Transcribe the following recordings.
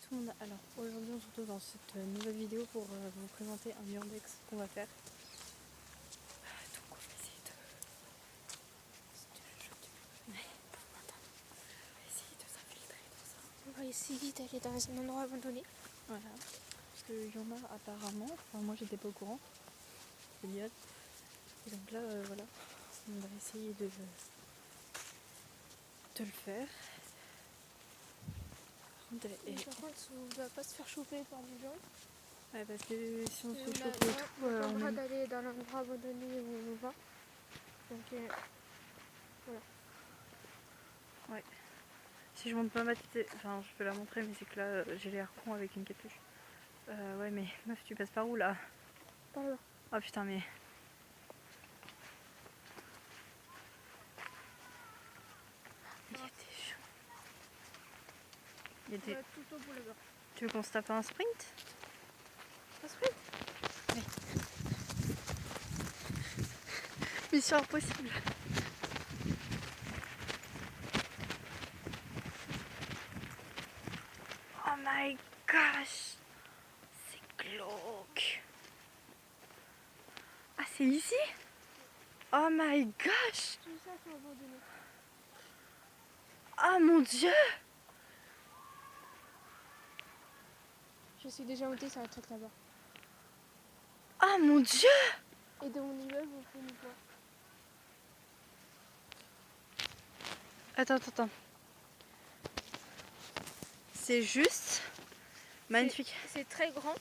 tout le monde, alors aujourd'hui on se retrouve dans cette nouvelle vidéo pour vous présenter un urbex qu'on va faire. Donc on va essayer de... On va essayer de s'infiltrer dans ça. On va essayer d'aller dans un endroit abandonné. Voilà, parce qu'il y en a apparemment, enfin moi j'étais pas au courant, c'est génial. Et donc là voilà, on va essayer de le faire. Par contre, on ne va pas se faire choper par des gens. Ouais, parce que si on se fait On choper et tout, on a pas le droit on... d'aller dans l'endroit abandonné où on va. Donc voilà. Ouais. Si je montre pas ma tête, enfin je peux la montrer, mais c'est que là j'ai l'air con avec une capuche. Ouais, mais meuf, tu passes par où là? Par là. Oh putain, mais. Il y a des gens. Il y a On des... va tout au bout là-bas. Tu veux qu'on se tape un sprint? Un sprint? Oui. Mission impossible. Oh my gosh, c'est glauque. Ah, c'est ici? Oh my gosh. Tout ça sont abandonnés. Oh mon dieu. Je suis déjà montée sur la traite là-bas. Oh mon dieu. Et de mon immeuble, on peut nous voir. Attends. C'est juste magnifique. C'est très grand.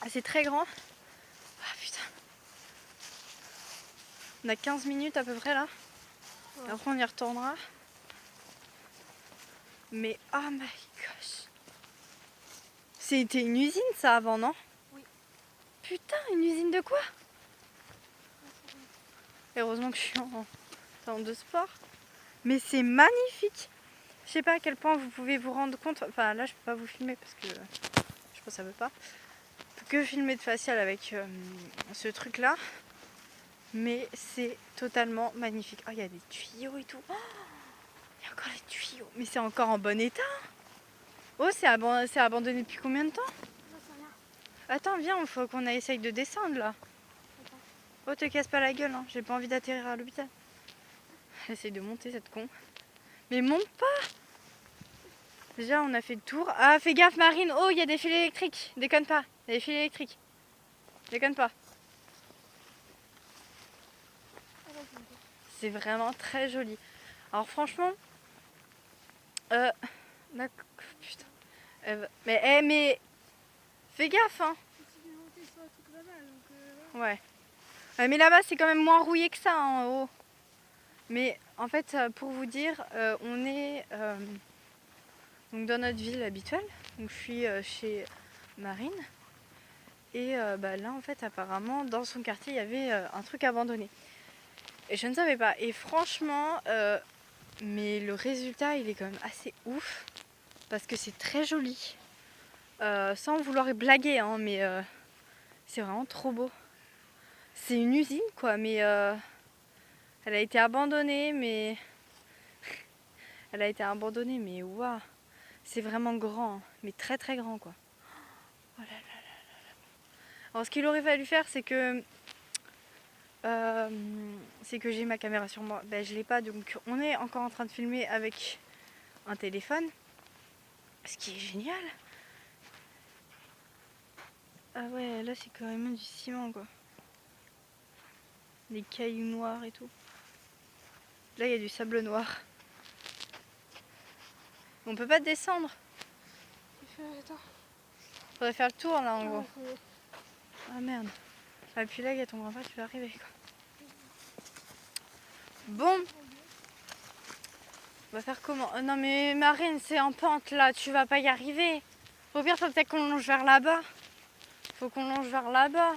Ah, c'est très grand. Ah putain. On a 15 minutes à peu près là. Ouais. Après on y retournera. Mais oh my gosh. C'était une usine ça avant, non? Oui. Putain, une usine de quoi? Heureusement que je suis en salon de sport. Mais c'est magnifique. Je sais pas à quel point vous pouvez vous rendre compte. Enfin là je peux pas vous filmer parce que je pense que ça veut pas. Que filmer de facial avec ce truc là. Mais c'est totalement magnifique. Oh, il y a des tuyaux et tout. Oh, il y a encore les tuyaux. Mais c'est encore en bon état. Oh, c'est abandonné depuis combien de temps? Attends, viens, il faut qu'on essaye de descendre là. Oh, te casse pas la gueule, hein. J'ai pas envie d'atterrir à l'hôpital. Essaye de monter cette con. Mais monte pas. Déjà, on a fait le tour. Ah, fais gaffe, Marine. Oh, il y a des fils électriques. Déconne pas. Il y a des fils électriques. Déconne pas. C'est vraiment très joli. Alors franchement, putain. Mais fais gaffe, hein. Ouais. Mais là-bas, c'est quand même moins rouillé que ça en haut. Mais en fait, pour vous dire, on est donc dans notre ville habituelle. Donc je suis chez Marine. Et là, en fait, apparemment, dans son quartier, il y avait un truc abandonné. Et je ne savais pas. Et franchement, mais le résultat, il est quand même assez ouf. Parce que c'est très joli. Sans vouloir blaguer, hein, mais c'est vraiment trop beau. C'est une usine, quoi, mais elle a été abandonnée, mais... Elle a été abandonnée, mais waouh. C'est vraiment grand, hein, mais très très grand, quoi. Oh là là là là. Alors ce qu'il aurait fallu faire, c'est que j'ai ma caméra sur moi. Ben, je l'ai pas, donc on est encore en train de filmer avec un téléphone. Ce qui est génial. Ah ouais, là c'est carrément du ciment, quoi. Des cailloux noirs et tout. Là il y a du sable noir. On peut pas descendre. Attends. Faudrait faire le tour là en gros. Ouais. Ah merde. Ah, et puis là il y a ton grand-père qui va arriver, quoi. Bon. On va faire comment? Oh, non mais Marine, c'est en pente là, tu vas pas y arriver. Au pire, faut peut-être qu'on longe vers là-bas. Faut qu'on longe vers là-bas.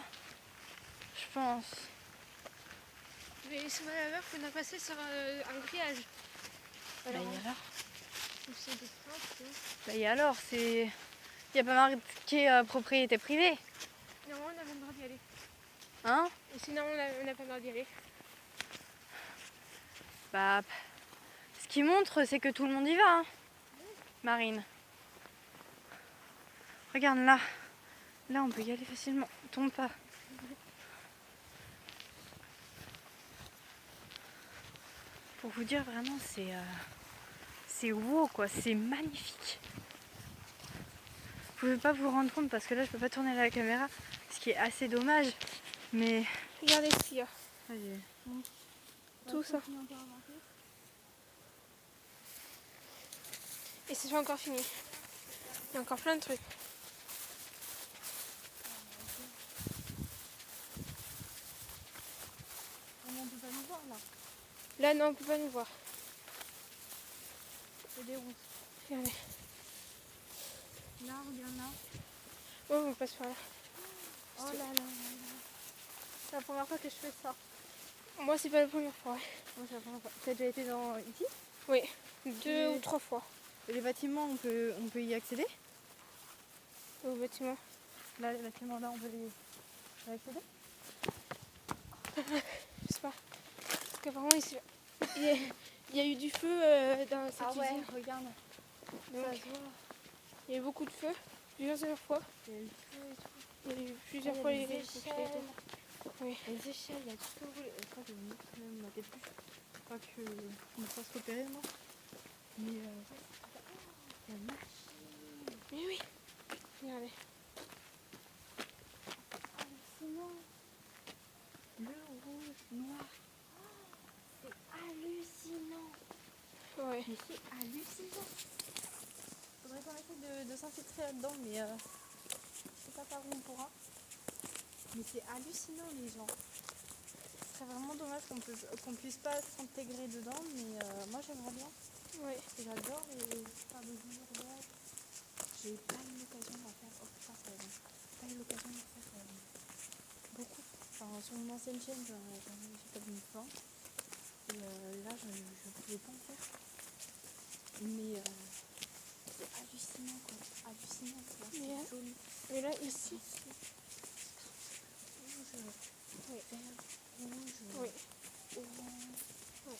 Je pense. Mais c'est mal à l'heure qu'on a passé sur un grillage. Alors, bah, et alors? C'est des trappes, bah et alors, c'est... Y a pas marqué propriété privée? Non, on a pas le droit d'y aller. Hein? Et sinon, on n'a pas le droit d'y aller. Bah... Ce qui montre, c'est que tout le monde y va, hein, Marine. Regarde là. Là, on peut y aller facilement. Tombe pas. Pour vous dire, vraiment, c'est wow, quoi. C'est magnifique. Vous pouvez pas vous rendre compte parce que là, je peux pas tourner la caméra, ce qui est assez dommage. Mais Regardez ce qu'il y a. allez. Tout ça. Et c'est pas encore fini. Il y a encore plein de trucs. On peut pas nous voir là. Là, non, on peut pas nous voir. C'est des ronces. Regardez. Là, regarde là. Oh, on passe par là. Oh là là là là. C'est la première fois que je fais ça. Moi, c'est pas la première fois. Moi, c'est la première fois. T'as déjà été ici? Oui, 2 ou 3 fois Et les bâtiments, on peut y accéder? au bâtiment. Là, les bâtiments là, on peut y accéder? Je sais pas. Parce qu'apparemment, il y a eu du feu dans cette usine. regarde. Donc, Ça se voit. il y a eu beaucoup de feu, plusieurs fois. Il y a eu le feu et tout. Il y a eu plusieurs Il y a fois les les échelles. Oui. Les échelles, il y a tout ce que vous voulez. Je crois que je ne m'attends plus. Je crois que je me fasse repérer, moi. Mais la machine. Mais oui. Regardez. Hallucinant. Le rouge, noir. C'est hallucinant. Ouais. Mais c'est hallucinant. Faudrait qu'on essaie de s'infiltrer là-dedans, mais je sais pas par où on pourra. Mais c'est hallucinant, les gens. C'est vraiment dommage qu'on puisse pas s'intégrer dedans, mais moi j'aimerais bien. Ouais. J'adore les faire des jours. J'ai pas eu l'occasion d'en faire. Oh putain, ça va. J'ai pas eu l'occasion d'en faire beaucoup. Enfin, sur mon ancienne chaîne, j'ai pas vu une fois. Et là, je pouvais pas en faire. Mais c'est hallucinant, quoi. Hallucinant, quoi. C'est Mais, joli. mais là, ici. Rouge, Oui. vert, rouge, Oui. orange.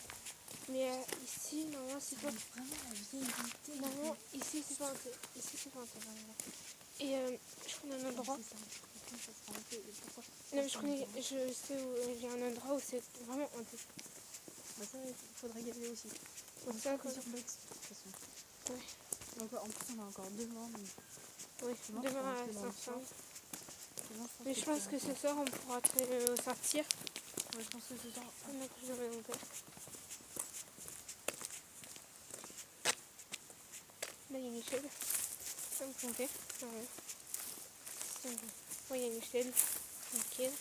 Mais ici, normalement, c'est pas. Vraiment la vieillité. Normalement, ici, c'est pas un thé. Ici, c'est pas un thé. Et je connais un endroit. C'est ça. Après, ça sera un peu. Pourquoi? Non, mais je sais où il y a un endroit où c'est vraiment un thé. Bah ça, il faudrait y aller aussi. Donc On ça, a quoi. plusieurs box, de toute façon. Ouais. Donc, en plus, on a encore demain. Mais Oui, demain, demain on à fait dans le 500. soir. Demain, Mais je pense que ce soir, on pourra sortir. Ouais, je pense que ce soir. Donc, je vais monter. Là, il y a une échelle. Ça me compter. Oui, il y a une échelle. Nickel.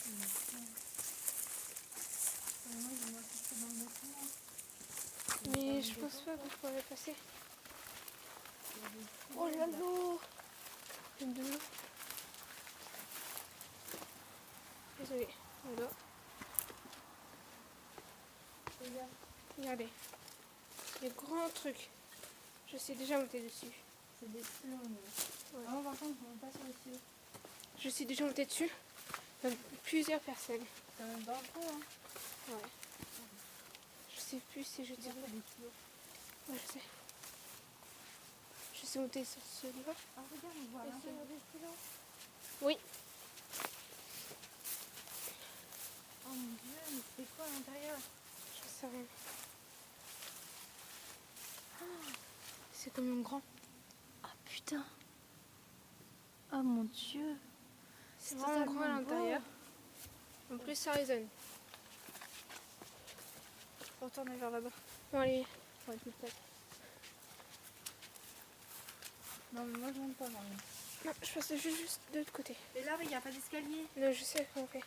Moi, je vois que c'est dans le bâtiment. Mais je pense pas qu'on pourrait passer. Oh là là! De l'eau. Désolée. Voilà. Regardez. Les grands trucs. Je sais déjà monter dessus. C'est des stylos. Ouais. Moi, par contre, je ne monte pas sur les stylos. Je suis déjà montée dessus. Dans plusieurs personnes. C'est quand même dangereux, hein. Ouais. Je sais plus si je dirais. Des stylos. Ouais, je sais. Je suis montée sur celui-là. Ah, regarde, on voit l'intérieur des stylos. Oui. Oh mon dieu, mais c'est quoi à l'intérieur? Je sais rien. C'est quand même grand. Ah putain. Oh mon dieu. C'est vraiment grand à l'intérieur. En plus, ça résonne. Faut retourner vers là-bas. Bon, allez. Pour être plus près. Non, mais moi je monte pas, Marie. Non, je passe juste de l'autre côté. Et là, il n'y a pas d'escalier. Non, je sais comment on fait.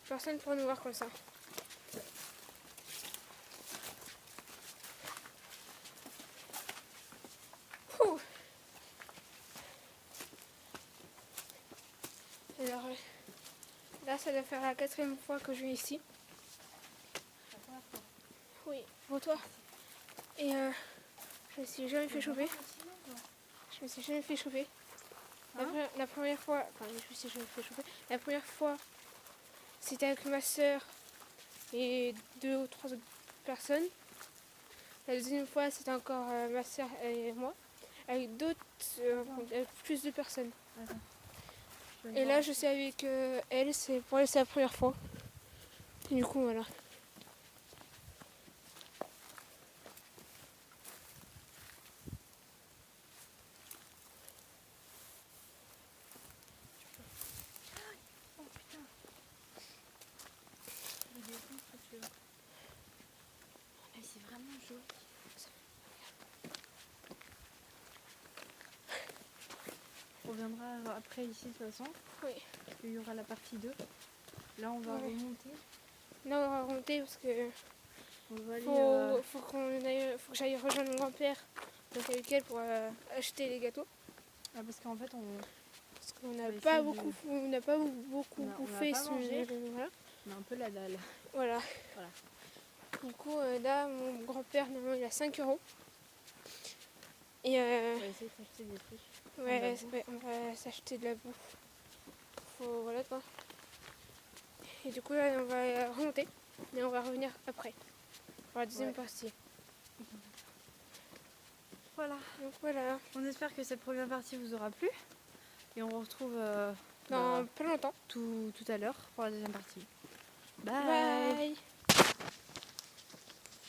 Personne ne pourra nous voir comme ça. Ouh. Alors, là, ça doit faire la 4e fois que je viens ici. Oui, pour toi. Et je me suis jamais fait chauffer. Je me suis jamais fait chauffer. La première fois, enfin, je me suis jamais fait chauffer. La première fois, c'était avec ma soeur et 2 ou 3 autres personnes. La deuxième fois, c'était encore ma soeur et moi. avec d'autres, avec plus de personnes. Attends. Et là, je suis avec elle, pour elle, c'est la première fois. Et du coup, voilà. Oh putain. C'est vraiment joli. On reviendra après ici de toute façon. Oui. Il y aura la partie 2. Là on va remonter. Là, on va remonter parce que On va aller, faut que j'aille rejoindre mon grand-père donc avec elle pour acheter les gâteaux. Ah, parce qu'en fait Parce qu'on n'a va pas essayer beaucoup, on n'a pas beaucoup on a bouffé. pas mangé. Voilà. on a un peu la dalle. Voilà. Voilà. Du coup, là, mon grand-père, normalement, il a 5 €. Et On va essayer de s'acheter des trucs. ouais, on va s'acheter de la bouffe. Voilà quoi. Et du coup, là, on va remonter. Mais on va revenir après. Pour la deuxième partie. Voilà. Donc voilà. On espère que cette première partie vous aura plu. Et on vous retrouve Dans pas longtemps. tout à l'heure pour la deuxième partie. Bye.